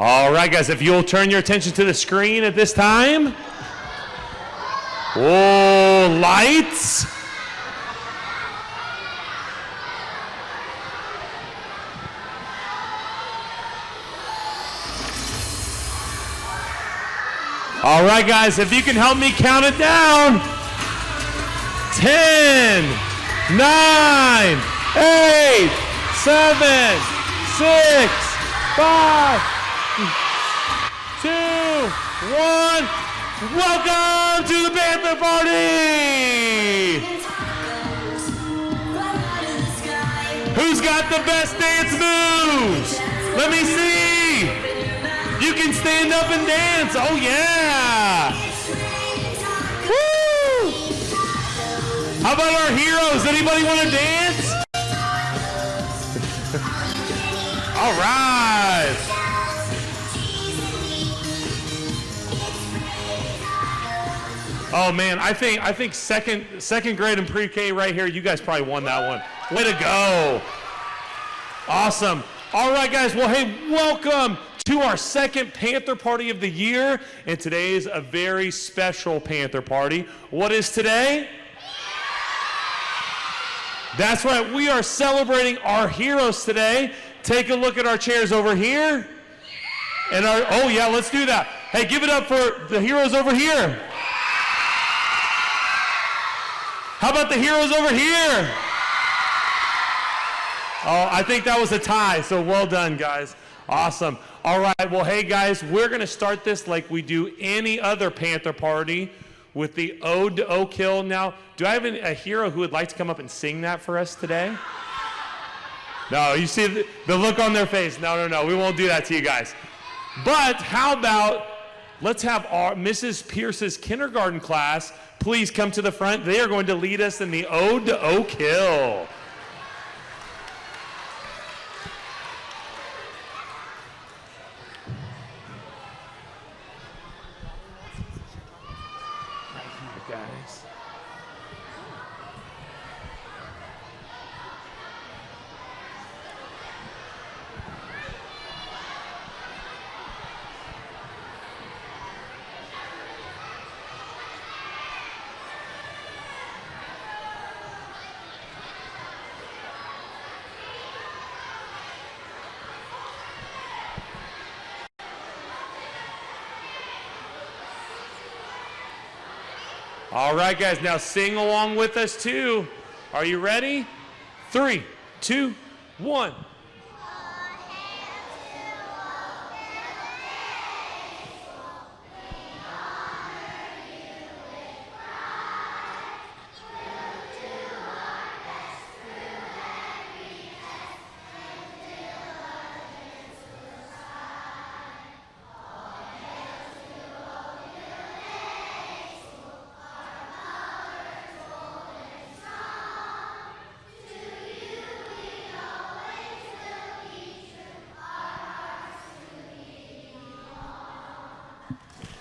All right, guys, if you'll turn your attention to the screen at this time. Oh, lights. All right, guys, if you can help me count it down. 10, 9, 8, 7, 6, 5, 2, 1. Welcome to the Panther Party! Who's got the best dance moves? Let me see. You can stand up and dance. Oh, yeah. Woo! How about our heroes? Anybody want to dance? All right. Oh man, I think second grade and pre-K right here, you guys probably won that one. Way to go. Awesome. All right, guys. Well, hey, welcome to our second Panther Party of the year. And today is a very special Panther Party. What is today? That's right. We are celebrating our heroes today. Take a look at our chairs over here. And oh yeah, let's do that. Hey, give it up for the heroes over here. How about the heroes over here? Oh, I think that was a tie, so well done, guys. Awesome. All right, well, hey, guys, we're going to start this like we do any other Panther Party with the Ode to Oakhill. Now, do I have a hero who would like to come up and sing that for us today? No, you see the look on their face. No, we won't do that to you guys. But how about let's have our Mrs. Pierce's kindergarten class please come to the front. They are going to lead us in the Ode to Oakhill. Right here, guys. All right, guys, now sing along with us too. Are you ready? 3, 2, 1.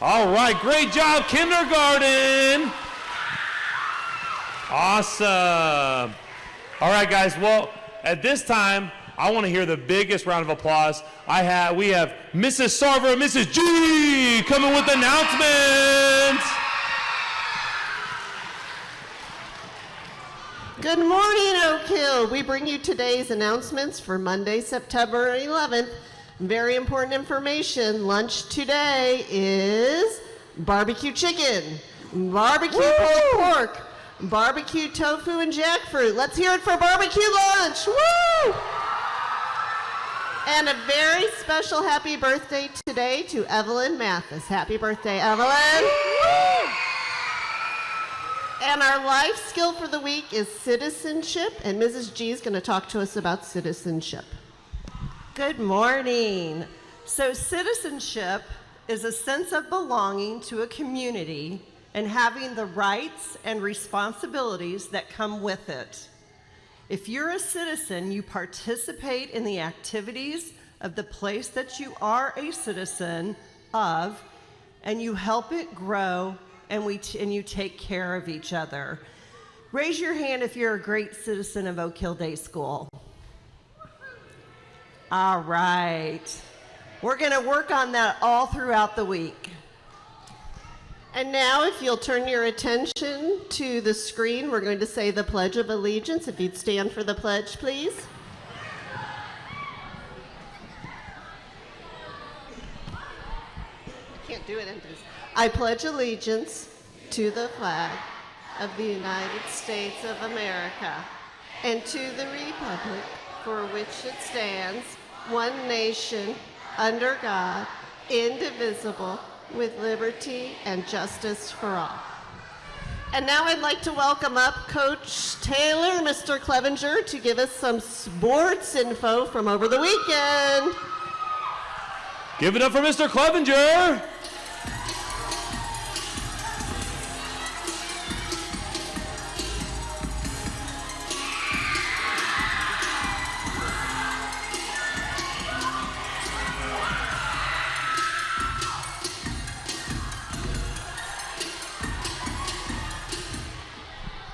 All right, great job, kindergarten. Awesome. All right, guys, well, at this time, I want to hear the biggest round of applause. We have Mrs. Sarver and Mrs. G coming with announcements. Good morning, Oakhill. We bring you today's announcements for Monday, September 11th. Very important information. Lunch today is barbecue chicken, barbecue pulled pork, barbecue tofu and jackfruit. Let's hear it for barbecue lunch. Woo! And a very special happy birthday today to Evelyn Mathis. Happy birthday, Evelyn. Woo! And our life skill for the week is citizenship, and Mrs. G is going to talk to us about citizenship. Good morning. So citizenship is a sense of belonging to a community and having the rights and responsibilities that come with it. If you're a citizen, you participate in the activities of the place that you are a citizen of, and you help it grow, and you take care of each other. Raise your hand if you're a great citizen of Oakhill Day School. All right. We're going to work on that all throughout the week. And now, if you'll turn your attention to the screen, we're going to say the Pledge of Allegiance. If you'd stand for the pledge, please. I can't do it in this. I pledge allegiance to the flag of the United States of America and to the republic for which it stands, one nation, under God, indivisible, with liberty and justice for all. And now I'd like to welcome up Coach Taylor, Mr. Clevenger, to give us some sports info from over the weekend. Give it up for Mr. Clevenger.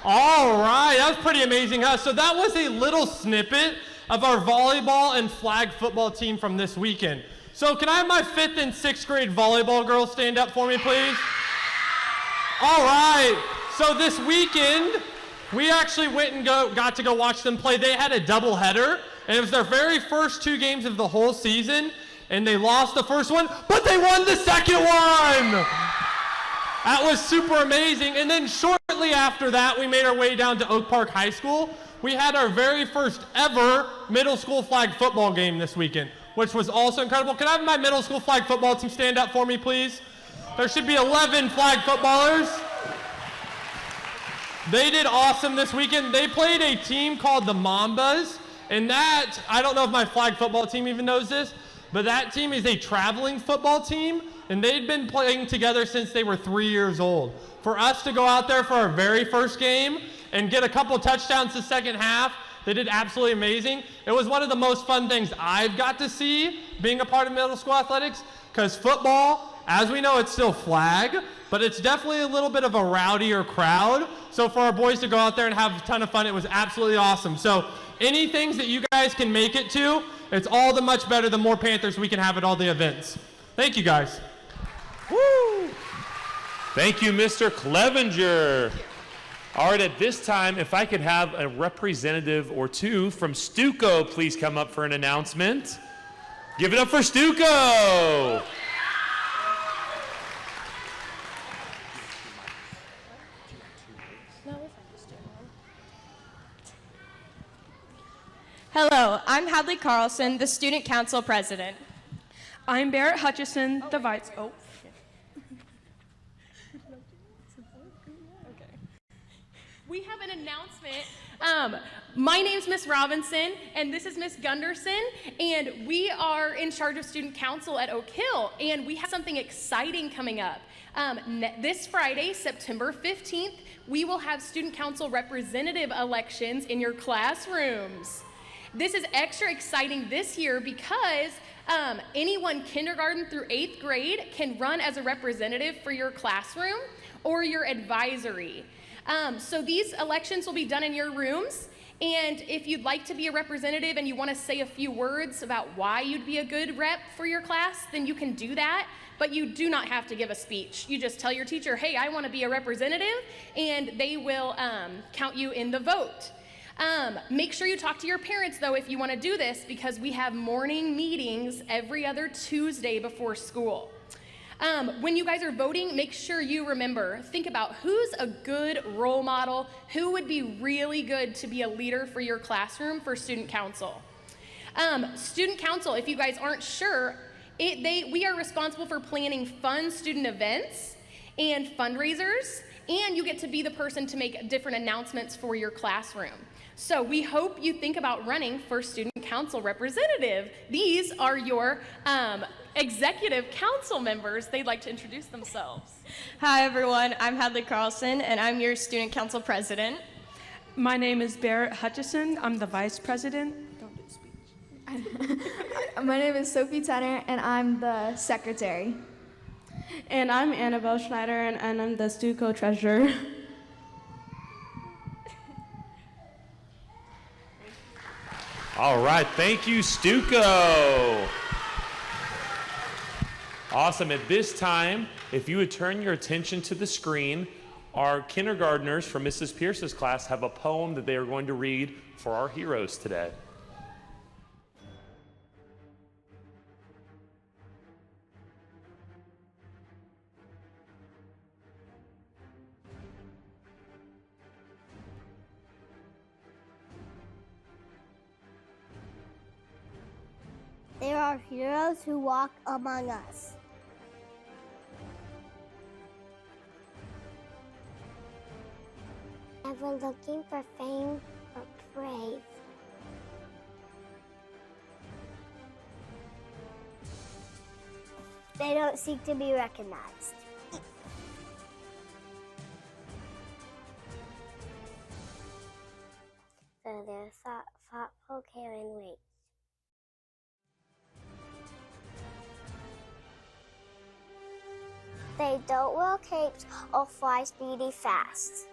All right, that was pretty amazing, huh? So that was a little snippet of our volleyball and flag football team from this weekend. So can I have my 5th and 6th grade volleyball girls stand up for me, please? All right, so this weekend, we actually went and got to go watch them play. They had a doubleheader, and it was their very first 2 games of the whole season, and they lost the first one, but they won the second one! That was super amazing. And then shortly after that, we made our way down to Oak Park High School. We had our very first ever middle school flag football game this weekend, which was also incredible. Can I have my middle school flag football team stand up for me, please? There should be 11 flag footballers. They did awesome this weekend. They played a team called the Mambas, and that, I don't know if my flag football team even knows this, but that team is a traveling football team, and they'd been playing together since they were 3 years old. For us to go out there for our very first game and get a couple touchdowns the second half, they did absolutely amazing. It was one of the most fun things I've got to see being a part of middle school athletics, because football, as we know, it's still flag, but it's definitely a little bit of a rowdier crowd. So for our boys to go out there and have a ton of fun, it was absolutely awesome. So any things that you guys can make it to, it's all the much better the more Panthers we can have at all the events. Thank you, guys. Woo! Thank you, Mr. Clevenger. All right, at this time, if I could have a representative or two from Stuco please come up for an announcement. Give it up for Stuco. Hello, I'm Hadley Carlson, the Student Council President. I'm Barrett Hutchison, the Vice. We have an announcement. My name's Miss Robinson, and this is Miss Gunderson, and we are in charge of Student Council at Oakhill, and we have something exciting coming up. This Friday, September 15th, we will have Student Council representative elections in your classrooms. This is extra exciting this year because anyone kindergarten through 8th grade can run as a representative for your classroom or your advisory. So these elections will be done in your rooms, and if you'd like to be a representative and you want to say a few words about why you'd be a good rep for your class, then you can do that, but you do not have to give a speech. You just tell your teacher, hey, I want to be a representative, and they will count you in the vote. Make sure you talk to your parents, though, if you want to do this, because we have morning meetings every other Tuesday before school. When you guys are voting, make sure you remember, think about who's a good role model, who would be really good to be a leader for your classroom for Student Council. Student Council, if you guys aren't sure, we are responsible for planning fun student events and fundraisers, and you get to be the person to make different announcements for your classroom. So we hope you think about running for Student Council representative. These are your executive council members. They'd like to introduce themselves. Hi, everyone. I'm Hadley Carlson, and I'm your Student Council President. My name is Barrett Hutchison. I'm the Vice President. Don't do speech. My name is Sophie Tenner, and I'm the Secretary. And I'm Annabelle Schneider, and I'm the Stuco Treasurer. All right, thank you, Stuco. Awesome. At this time, if you would turn your attention to the screen, our kindergartners from Mrs. Pierce's class have a poem that they are going to read for our heroes today. There are heroes who walk among us. Never looking for fame or praise. They don't seek to be recognized. So they're thoughtful, caring, wait. They don't wear capes or fly speedy fast.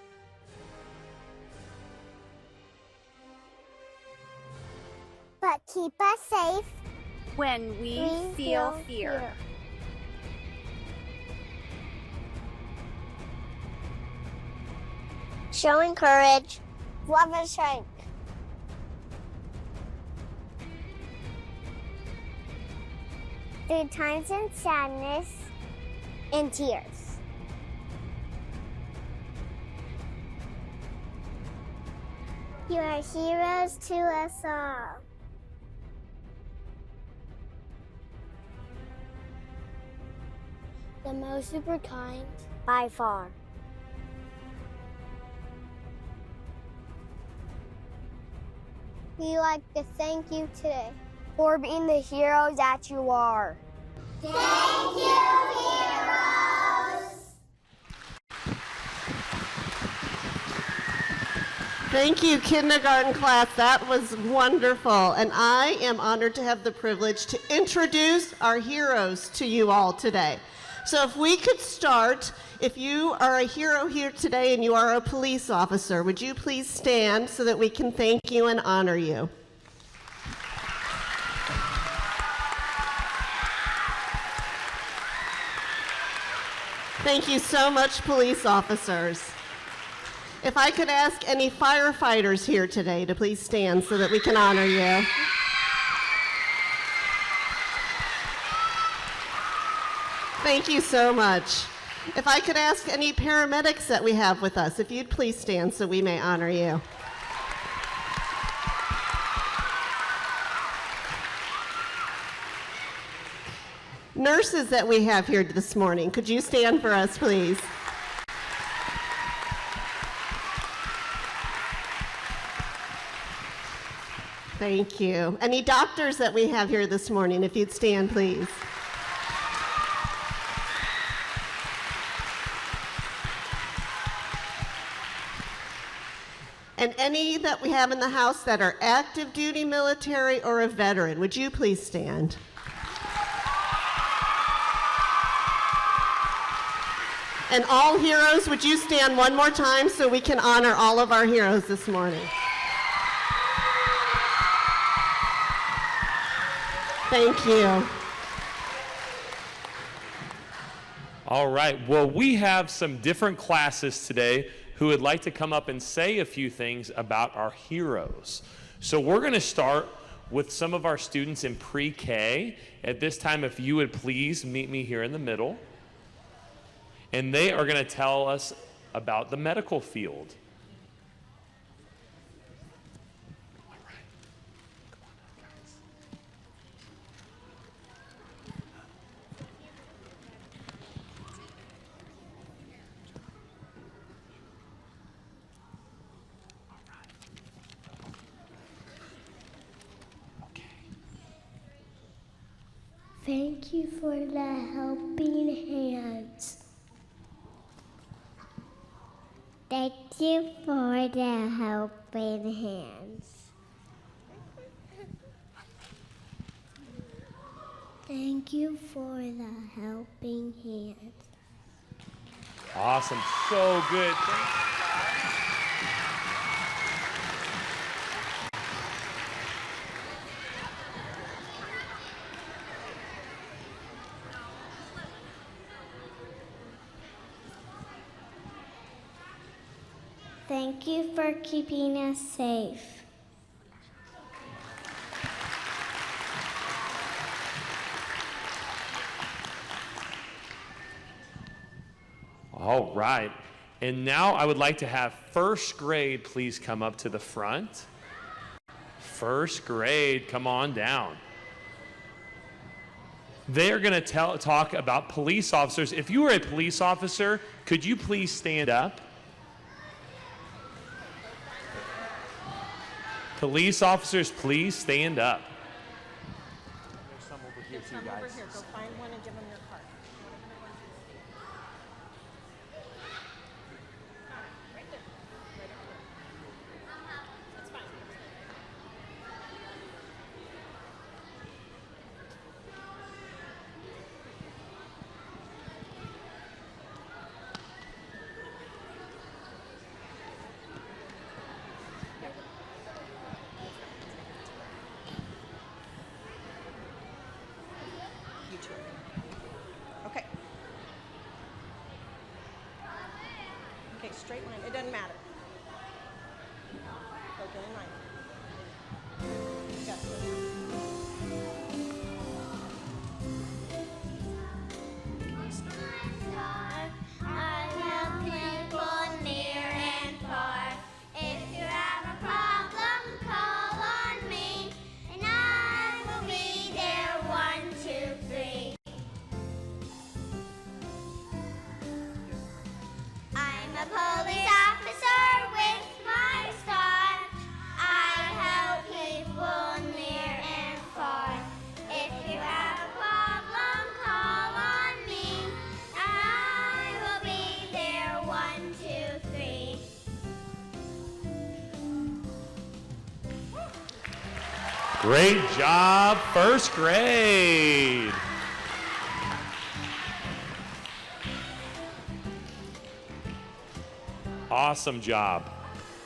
But keep us safe when we feel fear. Showing courage, love and strength. Through times of sadness and tears. You are heroes to us all. The most super kind by far. We'd like to thank you today for being the heroes that you are. Thank you, heroes! Thank you, kindergarten class. That was wonderful. And I am honored to have the privilege to introduce our heroes to you all today. So if we could start, if you are a hero here today and you are a police officer, would you please stand so that we can thank you and honor you? Thank you so much, police officers. If I could ask any firefighters here today to please stand so that we can honor you. Thank you so much. If I could ask any paramedics that we have with us, if you'd please stand so we may honor you. Nurses that we have here this morning, could you stand for us, please? Thank you. Any doctors that we have here this morning, if you'd stand, please. And any that we have in the house that are active duty military or a veteran, would you please stand? And all heroes, would you stand one more time so we can honor all of our heroes this morning? Thank you. All right, well, we have some different classes today who would like to come up and say a few things about our heroes. So we're going to start with some of our students in pre-K. At this time, if you would please meet me here in the middle. And they are going to tell us about the medical field. Thank you for the helping hands. Thank you for the helping hands. Thank you for the helping hands. Awesome, so good. Thank you for keeping us safe. All right. And now I would like to have first grade please come up to the front. First grade, come on down. They are going to talk about police officers. If you were a police officer, could you please stand up? Police officers, please stand up. There's some over here too, guys. Over here. Go find one and give them your card. Right there. That's fine. You too. Okay. Okay, straight line. It doesn't matter. Go get in line. Got it. I help people near and far. If you have a problem, call on me, and I will be there 1, 2, 3. I'm a police officer with my star. I help people near and far. If you have a problem, call on me, and I will be there 1, 2, 3. Great job, first grade. Awesome job.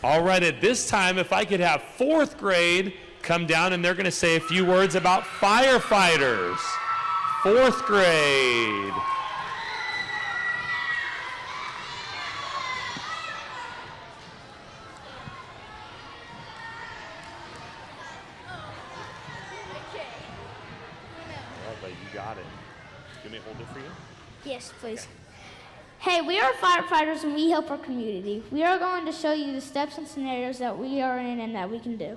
All right, at this time, if I could have fourth grade come down and they're going to say a few words about firefighters. Fourth grade. All right, you got it. Give me a hold it for you. Yes, please. Hey, we are firefighters and we help our community. We are going to show you the steps and scenarios that we are in and that we can do.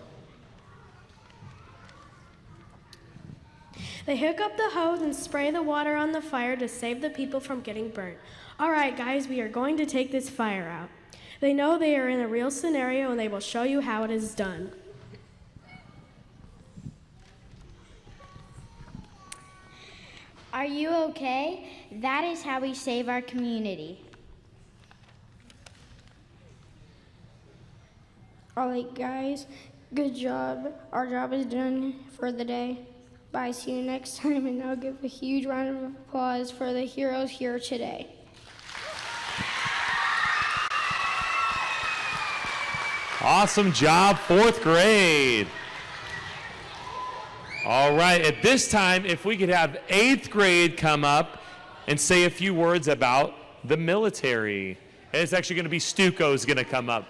They hook up the hose and spray the water on the fire to save the people from getting burnt. All right, guys, we are going to take this fire out. They know they are in a real scenario and they will show you how it is done. Are you okay? That is how we save our community. All right, guys, good job. Our job is done for the day. Bye, see you next time, and I'll give a huge round of applause for the heroes here today. Awesome job, fourth grade. All right, at this time, if we could have eighth grade come up and say a few words about the military. And it's actually going to be Stuco's going to come up.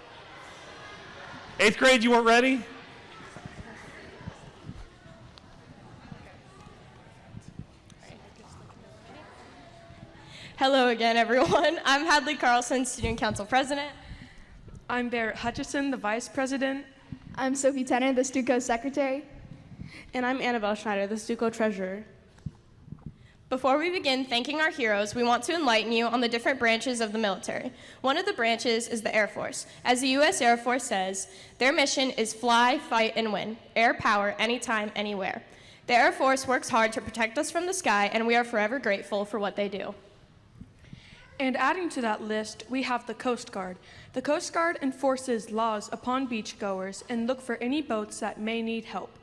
Eighth grade, you weren't ready? Hello again, everyone. I'm Hadley Carlson, Student Council President. I'm Barrett Hutchison, the Vice President. I'm Sophie Tenner, the Stuco Secretary. And I'm Annabelle Schneider, the Stuco Treasurer. Before we begin thanking our heroes, we want to enlighten you on the different branches of the military. One of the branches is the Air Force. As the U.S. Air Force says, their mission is fly, fight, and win. Air power, anytime, anywhere. The Air Force works hard to protect us from the sky, and we are forever grateful for what they do. And adding to that list, we have the Coast Guard. The Coast Guard enforces laws upon beachgoers and look for any boats that may need help.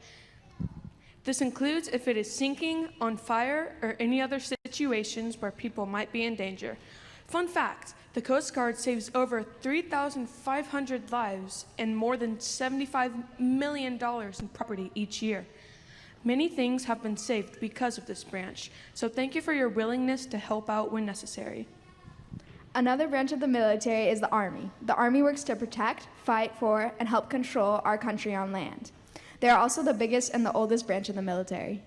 This includes if it is sinking, on fire, or any other situations where people might be in danger. Fun fact, the Coast Guard saves over 3,500 lives and more than $75 million in property each year. Many things have been saved because of this branch, so thank you for your willingness to help out when necessary. Another branch of the military is the Army. The Army works to protect, fight for, and help control our country on land. They are also the biggest and the oldest branch of the military.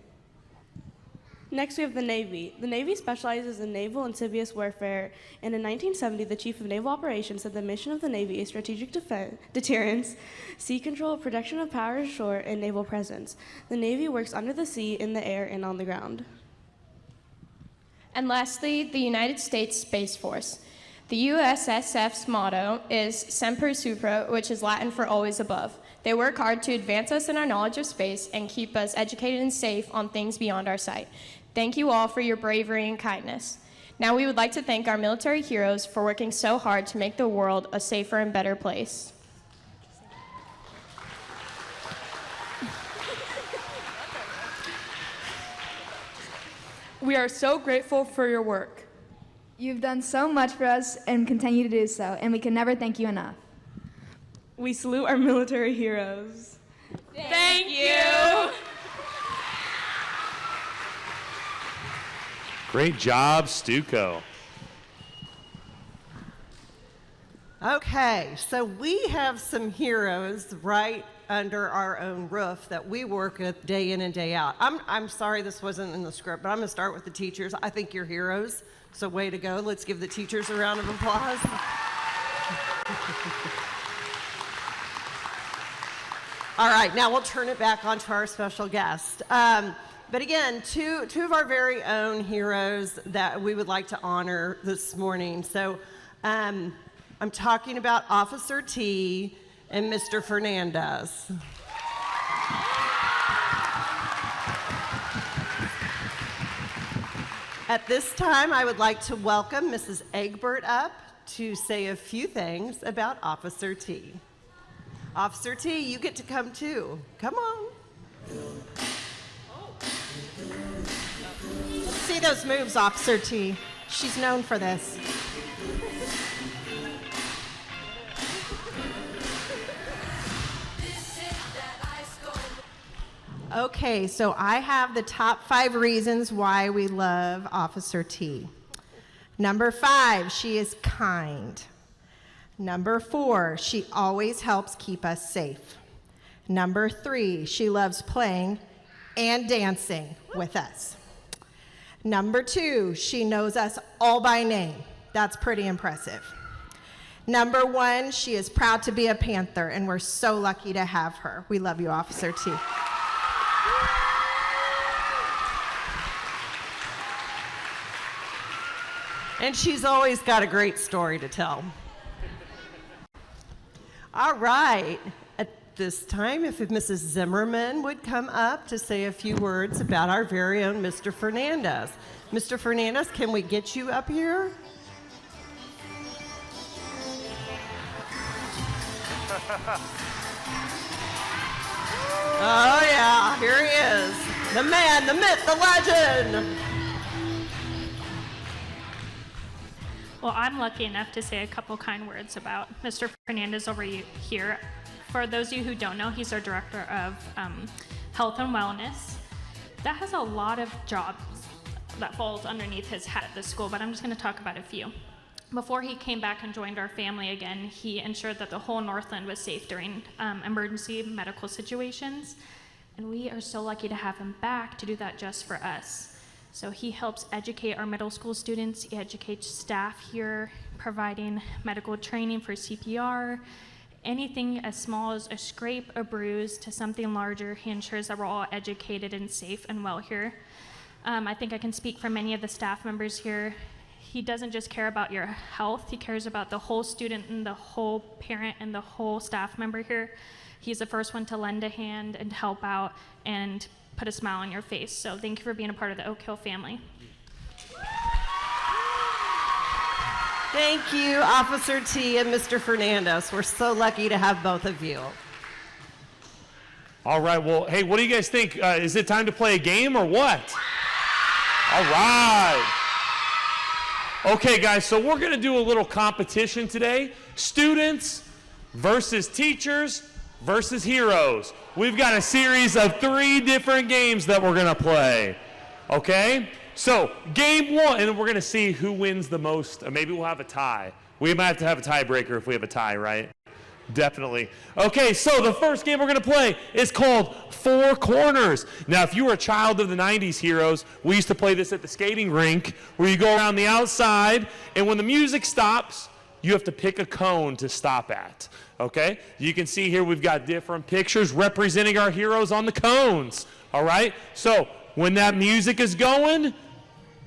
Next, we have the Navy. The Navy specializes in naval amphibious warfare, and in 1970, the Chief of Naval Operations said the mission of the Navy is strategic deterrence, sea control, protection of power ashore, and naval presence. The Navy works under the sea, in the air, and on the ground. And lastly, the United States Space Force. The USSF's motto is Semper Supra, which is Latin for always above. They work hard to advance us in our knowledge of space and keep us educated and safe on things beyond our sight. Thank you all for your bravery and kindness. Now we would like to thank our military heroes for working so hard to make the world a safer and better place. We are so grateful for your work. You've done so much for us and continue to do so, and we can never thank you enough. We salute our military heroes. Thank you. Great job, Stuco. Okay, so we have some heroes right under our own roof that we work with day in and day out. I'm sorry this wasn't in the script, but I'm going to start with the teachers. I think you're heroes, so way to go. Let's give the teachers a round of applause. All right, now we'll turn it back onto our special guest. But again, two of our very own heroes that we would like to honor this morning. So I'm talking about Officer T and Mr. Fernandez. At this time, I would like to welcome Mrs. Egbert up to say a few things about Officer T. Officer T, you get to come too. Come on. See those moves, Officer T. She's known for this. Okay, so I have the top 5 reasons why we love Officer T. Number 5, she is kind. Number 4, she always helps keep us safe. Number 3, she loves playing and dancing with us. Number 2, she knows us all by name. That's pretty impressive. Number 1, she is proud to be a Panther, and we're so lucky to have her. We love you, Officer T. And she's always got a great story to tell. All right. At this time, if Mrs. Zimmerman would come up to say a few words about our very own Mr. Fernandez. Mr. Fernandez, can we get you up here? Oh, yeah, here he is. The man, the myth, the legend. Well, I'm lucky enough to say a couple kind words about Mr. Fernandez over here. For those of you who don't know, he's our director of health and wellness. That has a lot of jobs that falls underneath his hat at the school, but I'm just going to talk about a few. Before he came back and joined our family again, he ensured that the whole Northland was safe during emergency medical situations. And we are so lucky to have him back to do that just for us. So he helps educate our middle school students. He educates staff here, providing medical training for CPR. Anything as small as a scrape, a bruise, to something larger, he ensures that we're all educated and safe and well here. I think I can speak for many of the staff members here. He doesn't just care about your health, he cares about the whole student and the whole parent and the whole staff member here. He's the first one to lend a hand and help out and put a smile on your face. So thank you for being a part of the Oakhill family. Thank you, Officer T and Mr. Fernandez. We're so lucky to have both of you. All right, well, hey, what do you guys think? Is it time to play a game or what? All right. Okay, guys, so we're going to do a little competition today. Students versus teachers versus heroes. We've got a series of 3 different games that we're going to play. Okay? so game one, and we're going to see who wins the most. Maybe we'll have a tie. We might have to have a tiebreaker if we have a tie, right? Definitely. Okay, so the first game we're going to play is called Four Corners. Now, if you were a child of the 90s heroes, we used to play this at the skating rink where you go around the outside, and when the music stops, you have to pick a cone to stop at. Okay? You can see here we've got different pictures representing our heroes on the cones. All right? So when that music is going,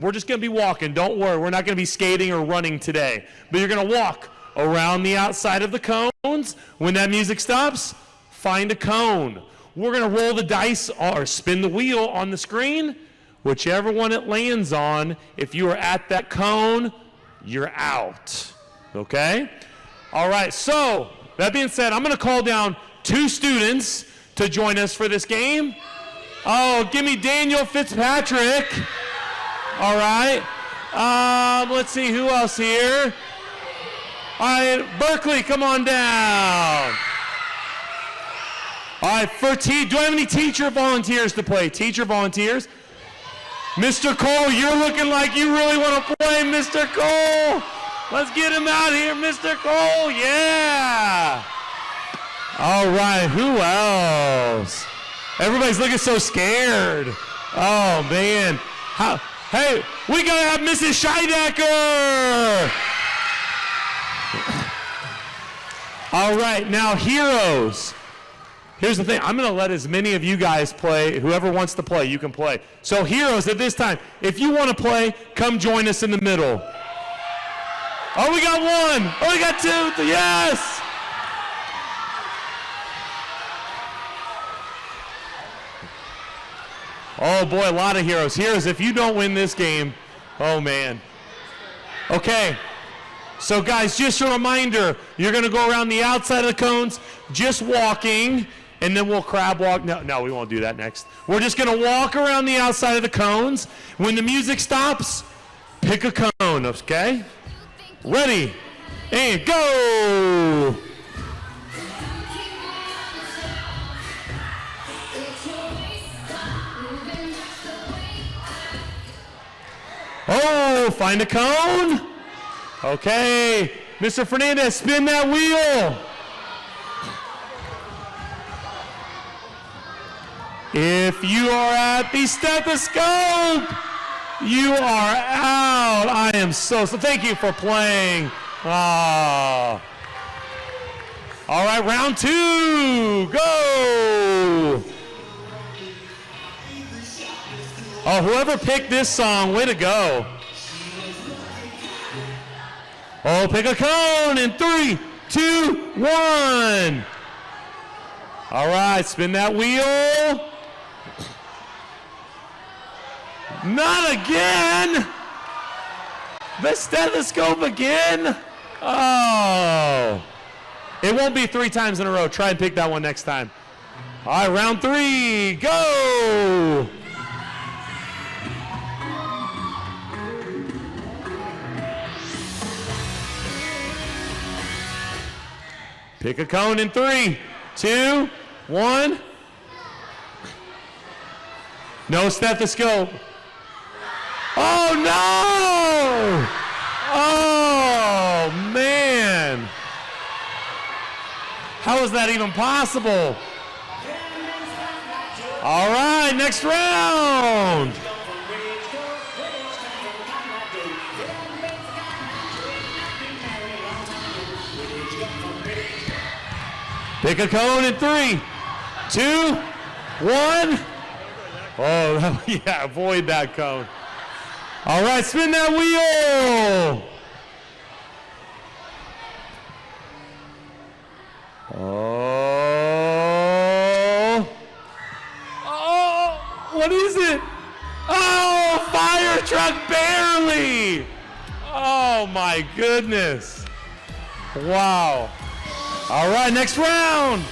we're just going to be walking. Don't worry. We're not going to be skating or running today. But you're going to walk around the outside of the cones. When that music stops, find a cone. We're going to roll the dice or spin the wheel on the screen. Whichever one it lands on, if you are at that cone, you're out. Okay? All right. So, that being said, I'm going to call down 2 students to join us for this game. Oh, give me Daniel Fitzpatrick. All right. Let's see who else here. All right, Berkeley, come on down. All right, do I have any teacher volunteers to play? Teacher volunteers? Mr. Cole, you're looking like you really want to play, Mr. Cole. Let's get him out here, Mr. Cole. Yeah. All right, who else? Everybody's looking so scared. Oh, man. Hey, we got to have Mrs. Scheidecker. All right, now heroes. Here's the thing. I'm going to let as many of you guys play. Whoever wants to play, you can play. So heroes at this time, if you want to play, come join us in the middle. Oh, we got 1. Oh, we got 2. Yes. Oh, boy, a lot of heroes. Heroes, if you don't win this game, oh, man. Okay. So, guys, just a reminder, you're going to go around the outside of the cones, just walking, and then we'll crab walk. No, we won't do that next. We're just going to walk around the outside of the cones. When the music stops, pick a cone, okay? Ready, and go! Oh, find a cone. Okay, Mr. Fernandez, spin that wheel. If you are at the stethoscope, you are out. I am so thank you for playing. Oh. All right, round 2, go. Oh, whoever picked this song, way to go. Oh, pick a cone in 3, 2, 1. All right, spin that wheel. Not again. The stethoscope again. Oh. It won't be 3 times in a row. Try and pick that one next time. All right, round 3, go. Pick a cone in 3, 2, 1. No stethoscope. Oh, no! Oh, man. How is that even possible? All right, next round. Pick a cone in 3, 2, 1. Oh, yeah, avoid that cone. All right, spin that wheel. Oh. Oh, what is it? Oh, fire truck barely. Oh, my goodness. Wow. All right, next round.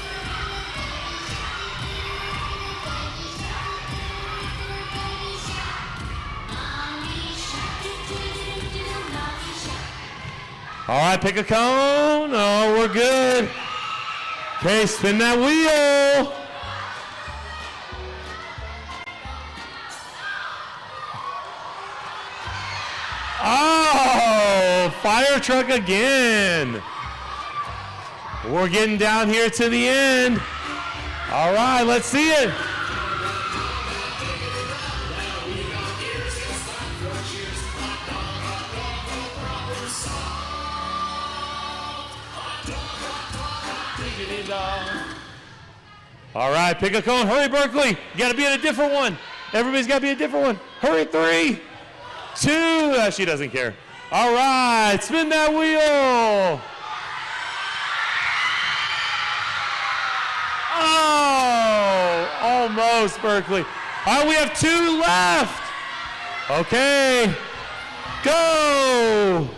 All right, pick a cone. Oh, we're good. Okay, spin that wheel. fire truck again. We're getting down here to the end. All right, let's see it. All right, pick a cone. Hurry, Berkeley. You got to be at a different one. Everybody's got to be a different one. Hurry, 3, 2. She doesn't care. All right, spin that wheel. Oh, almost, Berkeley. All right, we have 2 left. Okay, go.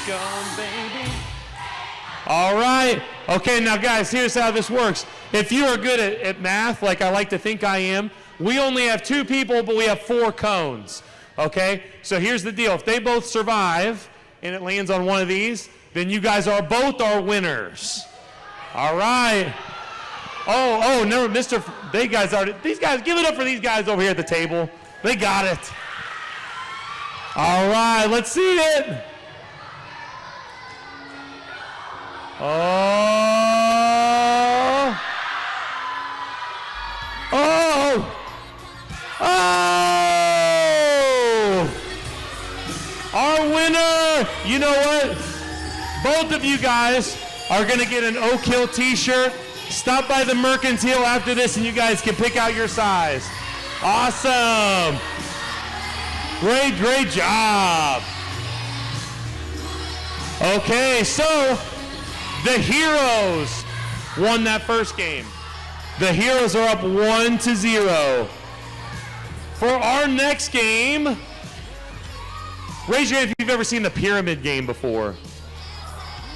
Going, baby. All right. Okay, now guys, here's how this works. If you are good at math, like I like to think I am, we only have 2 people, but we have 4 cones. Okay? So here's the deal. If they both survive and it lands on one of these, then you guys are both our winners. All right. Oh, no, these guys, give it up for these guys over here at the table. They got it. All right, let's see it. Oh! Our winner! You know what? Both of you guys are going to get an Oakhill t-shirt. Stop by the Mercantile after this and you guys can pick out your size. Awesome! Great job! Okay, so the Heroes won that first game. The Heroes are up 1-0. For our next game, raise your hand if you've ever seen the pyramid game before.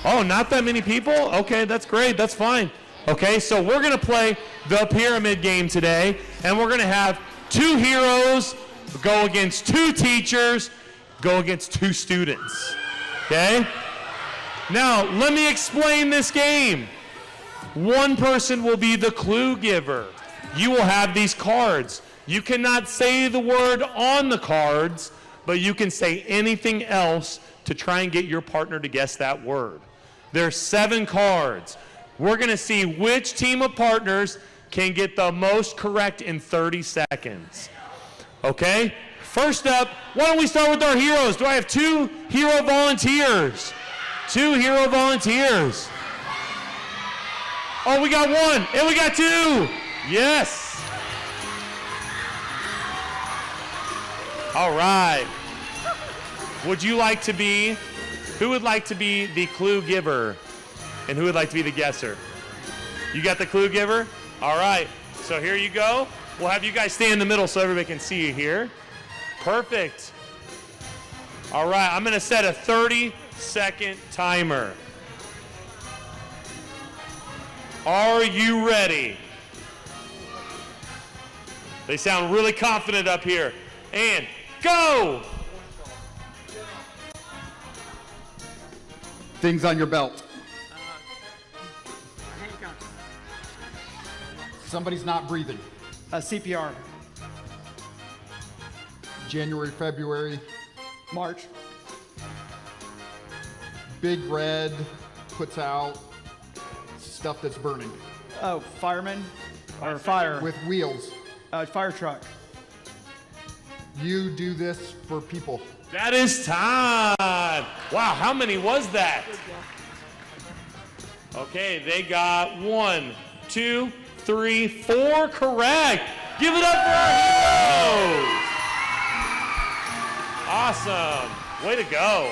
Oh, not that many people? Okay, that's great, that's fine. Okay, so we're gonna play the pyramid game today, and we're gonna have 2 heroes go against 2 teachers, go against 2 students, okay? Now, let me explain this game. One person will be the clue giver. You will have these cards. You cannot say the word on the cards, but you can say anything else to try and get your partner to guess that word. There's 7 cards. We're gonna see which team of partners can get the most correct in 30 seconds. Okay? First up, why don't we start with our heroes? Do I have 2 hero volunteers? 2 hero volunteers. Oh, we got 1, and we got 2. Yes. All right. Who would like to be the clue giver? And who would like to be the guesser? You got the clue giver? All right. So here you go. We'll have you guys stay in the middle so everybody can see you here. Perfect. All right. I'm going to set a 30-second timer. Are you ready? They sound really confident up here. And go! Things on your belt. Somebody's not breathing. CPR. January, February. March. Big Red puts out stuff that's burning. Oh, fireman or fire. With wheels. Fire truck. You do this for people. That is time. Wow, how many was that? Okay, they got 1, 2, 3, 4 correct. Give it up for our heroes. Awesome. Way to go.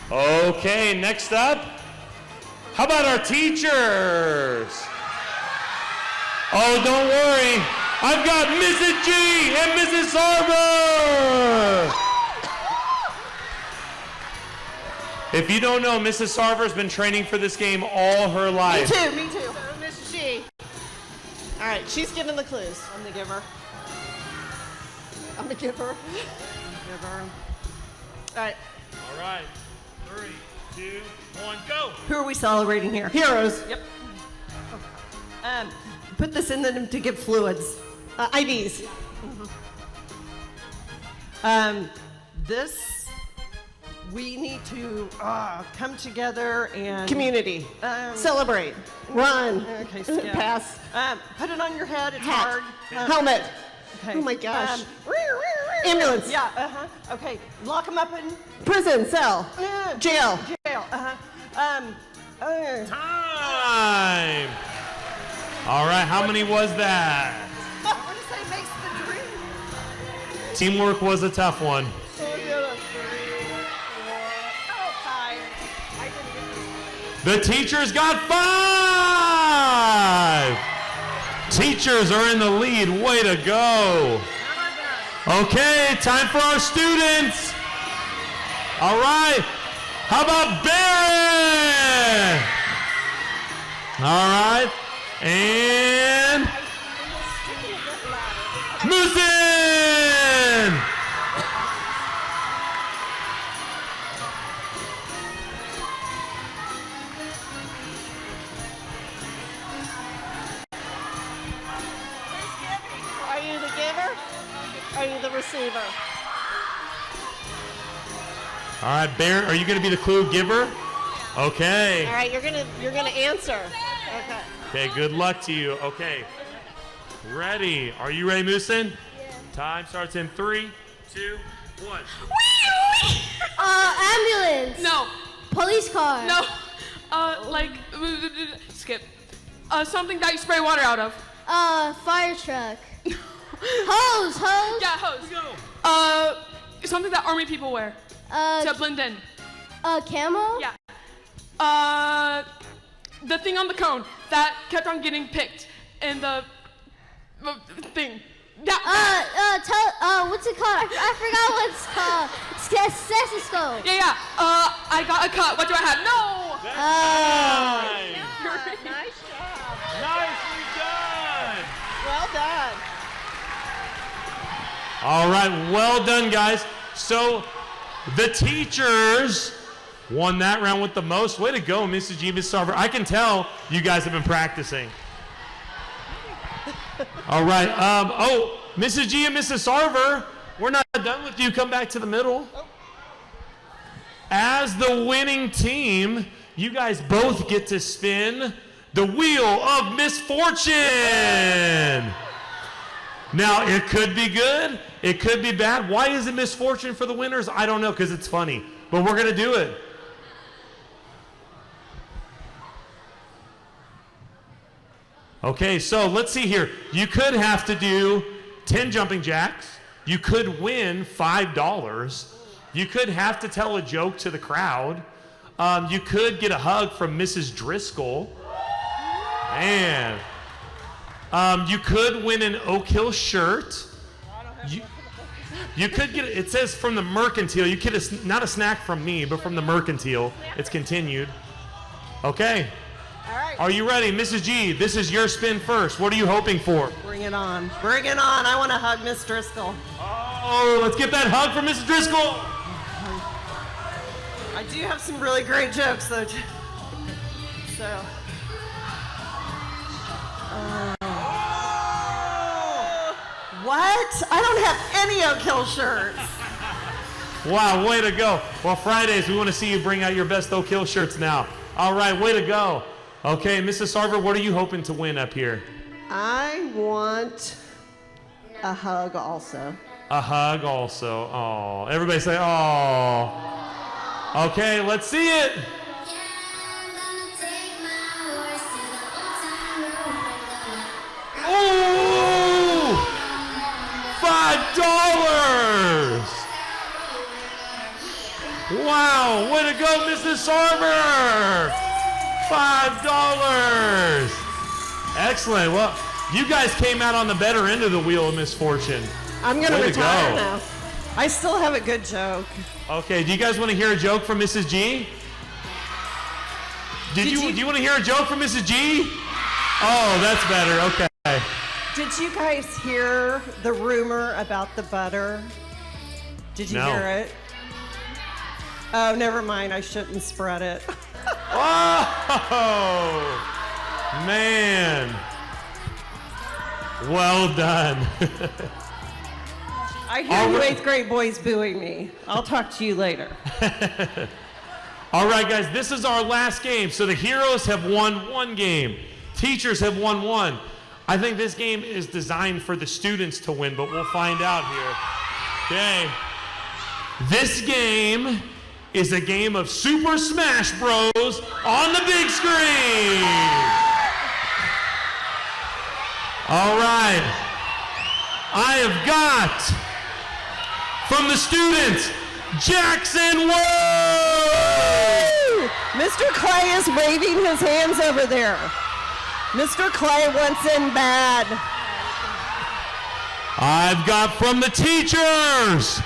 Okay, next up, how about our teachers? Oh, don't worry. I've got Mrs. G and Mrs. Sarver. If you don't know, Mrs. Sarver's been training for this game all her life. Me too. So, Miss G. All right, she's giving the clues. I'm the giver. I'm a giver. Giver. All right. All right. 3, 2, 1, go. Who are we celebrating here? Heroes. Yep. Put this in them to give fluids. IVs. This, we need to come together and... Community. Celebrate. Run. Okay, skip. Pass. Put it on your head. It's hard. Helmet. Okay. Oh my gosh. Ambulance. Yeah. Okay. Lock them up in prison, cell, jail. Jail. Time. All right. How many was that? I want to say makes the dream. Teamwork was a tough one. The teachers got 5. Teachers are in the lead. Way to go. Okay, time for our students. All right. How about Barron? All right. And Moosin. Are you the giver? Are you the receiver? All right, Barron, are you going to be the clue giver? Okay. All right, you're gonna answer. Okay. Okay, good luck to you. Okay. Ready. Are you ready, Moosin? Yeah. Time starts in 3, 2, 1. Ambulance. No. Police car. No. Skip. Something that you spray water out of. Fire truck. Hose. Yeah, hose. Go. Something that army people wear to blend in. Camel. Yeah. The thing on the cone that kept on getting picked in the thing. Yeah. What's it called? I forgot what it's called. Stethoscope. Yeah. I got a cut. What do I have? No. Nice job. Nicely done. Well done. All right, well done, guys. So the teachers won that round with the most. Way to go, Mrs. G, Mrs. Sarver. I can tell you guys have been practicing. All right. Mrs. G and Mrs. Sarver, we're not done with you. Come back to the middle. As the winning team, you guys both get to spin the wheel of misfortune. Now, it could be good. It could be bad. Why is it misfortune for the winners? I don't know, because it's funny. But we're going to do it. Okay, so let's see here. You could have to do 10 jumping jacks. You could win $5. You could have to tell a joke to the crowd. You could get a hug from Mrs. Driscoll. Man. You could win an Oakhill shirt. You could get, it says from the Mercantile. You get not a snack from me, but from the Mercantile. It's continued. Okay. All right. Are you ready? Mrs. G, this is your spin first. What are you hoping for? Bring it on. Bring it on. I want to hug Miss Driscoll. Oh, let's get that hug from Mrs. Driscoll. I do have some really great jokes, though. So. What? I don't have any Oakhill shirts. Wow, way to go. Well, Fridays, we want to see you bring out your best Oakhill shirts now. All right, way to go. Okay, Mrs. Sarver, what are you hoping to win up here? I want a hug also. A hug also. Oh, everybody say, oh. Okay, let's see it. Oh! $5! Wow, way to go, Mrs. Sarver! $5! Excellent. Well, you guys came out on the better end of the wheel of misfortune. I'm going to retire now. I still have a good joke. Okay, do you guys want to hear a joke from Mrs. G? Do you want to hear a joke from Mrs. G? Oh, that's better. Okay. Did you guys hear the rumor about the butter? Did you No. hear it? Oh, never mind. I shouldn't spread it. Oh, man. Well done. I hear you 8th grade boys booing me. I'll talk to you later. All right, guys, this is our last game. So the heroes have won one game. Teachers have won one. I think this game is designed for the students to win, but we'll find out here. Okay. This game is a game of Super Smash Bros. On the big screen. All right. I have got from the students, Jackson Woo! Mr. Clay is waving his hands over there. Mr. Clay wants in bad. I've got from the teachers,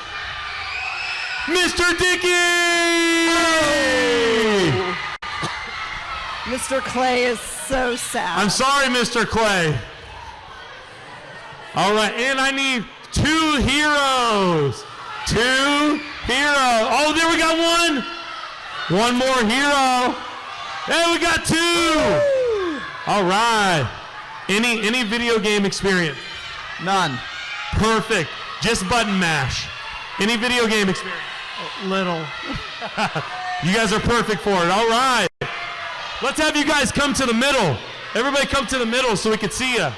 Mr. Dickey! Oh. Mr. Clay is so sad. I'm sorry, Mr. Clay. All right, and I need 2 heroes. 2 heroes. Oh, there we got one. One more hero. Hey, we got 2. All right. Any video game experience? None. Perfect. Just button mash. Any video game experience? Little. You guys are perfect for it. All right. Let's have you guys come to the middle. Everybody come to the middle so we can see you.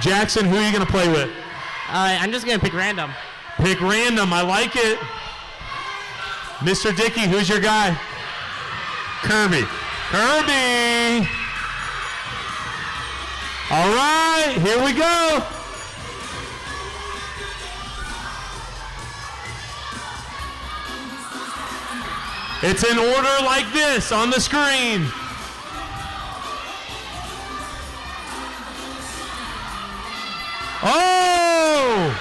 Jackson, who are you going to play with? I'm just going to pick random. Pick random. I like it. Mr. Dickey, who's your guy? Kirby. Kirby! All right, here we go. It's in order like this on the screen. Oh!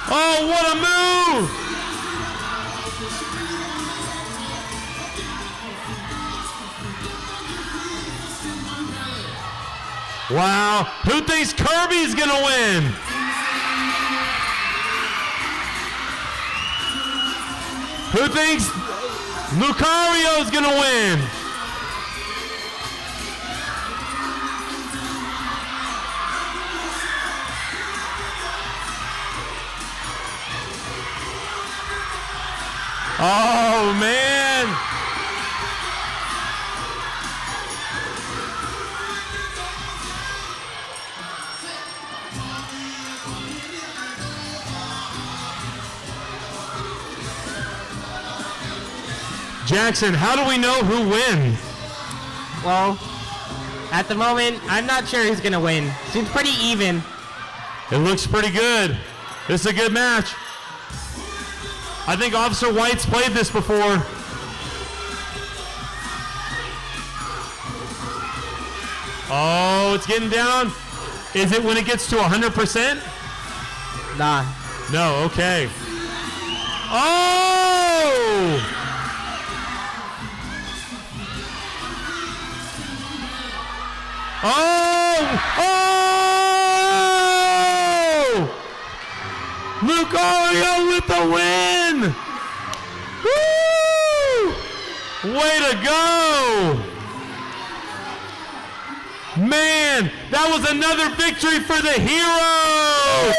Oh, what a move! Wow, who thinks Kirby's gonna win? Who thinks Lucario's gonna win? Oh, man. Jackson, how do we know who wins? Well, at the moment, I'm not sure who's going to win. Seems pretty even. It looks pretty good. This is a good match. I think Officer White's played this before. Oh, it's getting down. Is it when it gets to 100%? Nah. No, okay. Oh! Oh! Oh! Lucario with the win! Woo! Way to go! Man, that was another victory for the heroes!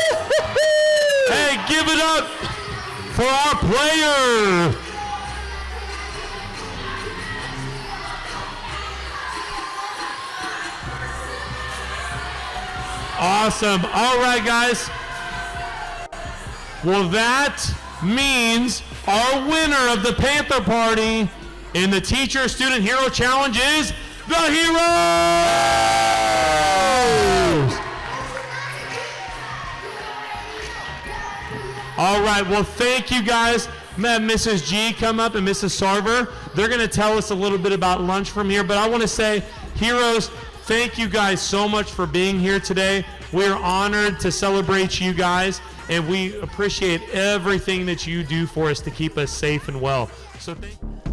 Hey, give it up for our players! Awesome. All right, guys. Well, that means our winner of the Panther Party in the Teacher Student Hero Challenge is the Heroes! All right, well, thank you guys have Mrs. G come up and Mrs. Sarver. They're going to tell us a little bit about lunch from here. But I want to say, heroes, thank you guys so much for being here today. We're honored to celebrate you guys, and we appreciate everything that you do for us to keep us safe and well. So thank you.